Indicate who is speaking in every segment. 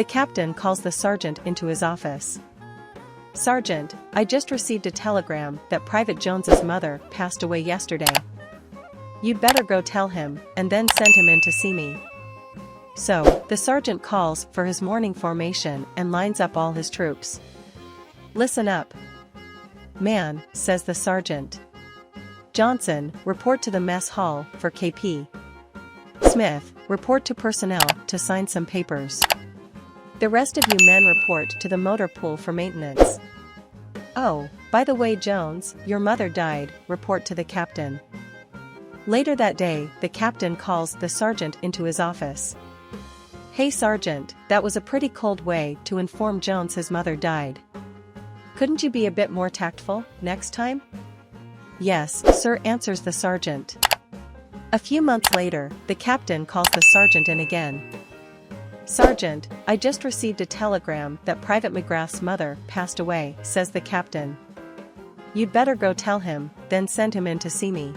Speaker 1: The captain calls the sergeant into his office. "Sergeant, I just received a telegram that Private Jones's mother passed away yesterday. You'd better go tell him, and then send him in to see me." So, the sergeant calls for his morning formation and lines up all his troops. "Listen up. Man," says the sergeant. "Johnson, report to the mess hall for KP. Smith, report to personnel to sign some papers. The rest of you men report to the motor pool for maintenance. Oh, by the way, Jones, your mother died, report to the captain." Later that day, the captain calls the sergeant into his office. "Hey sergeant, that was a pretty cold way to inform Jones his mother died. Couldn't you be a bit more tactful next time?" "Yes, sir," answers the sergeant. A few months later, the captain calls the sergeant in again. "Sergeant, I just received a telegram that Private McGrath's mother passed away," says the captain. "You'd better go tell him, then send him in to see me.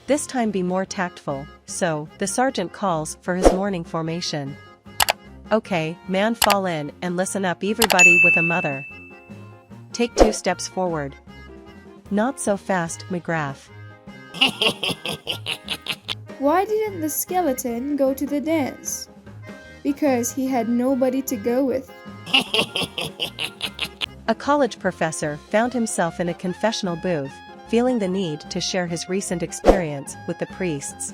Speaker 1: This time be more tactful." So, the sergeant calls for his morning formation. "Okay, man, fall in and listen up, everybody with a mother. Take 2 steps forward. Not so fast, McGrath."
Speaker 2: Why didn't the skeleton go to the dance? Because he had nobody to go with.
Speaker 1: A college professor found himself in a confessional booth, feeling the need to share his recent experience with the priests.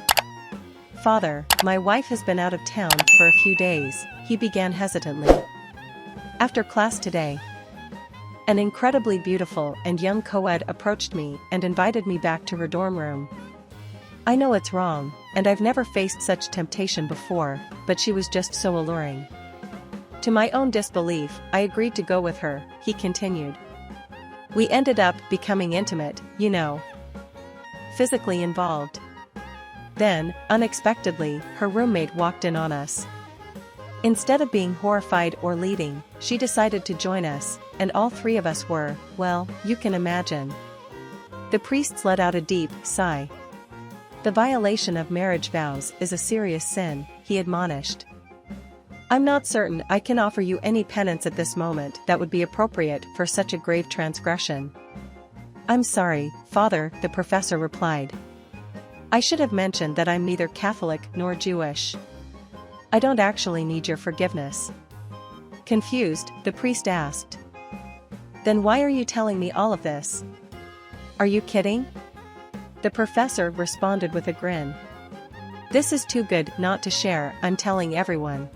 Speaker 1: "Father, my wife has been out of town for a few days," he began hesitantly. "After class today, an incredibly beautiful and young co-ed approached me and invited me back to her dorm room. I know it's wrong, and I've never faced such temptation before, but she was just so alluring. To my own disbelief, I agreed to go with her," he continued. "We ended up becoming intimate, you know. Physically involved. Then, unexpectedly, her roommate walked in on us. Instead of being horrified or leading, she decided to join us, and all 3 of us were, well, you can imagine." The priests let out a deep sigh. "The violation of marriage vows is a serious sin," he admonished. "I'm not certain I can offer you any penance at this moment that would be appropriate for such a grave transgression." "I'm sorry, Father," the professor replied. "I should have mentioned that I'm neither Catholic nor Jewish. I don't actually need your forgiveness." Confused, the priest asked, "Then why are you telling me all of this? Are you kidding?" The professor responded with a grin. "This is too good not to share, I'm telling everyone."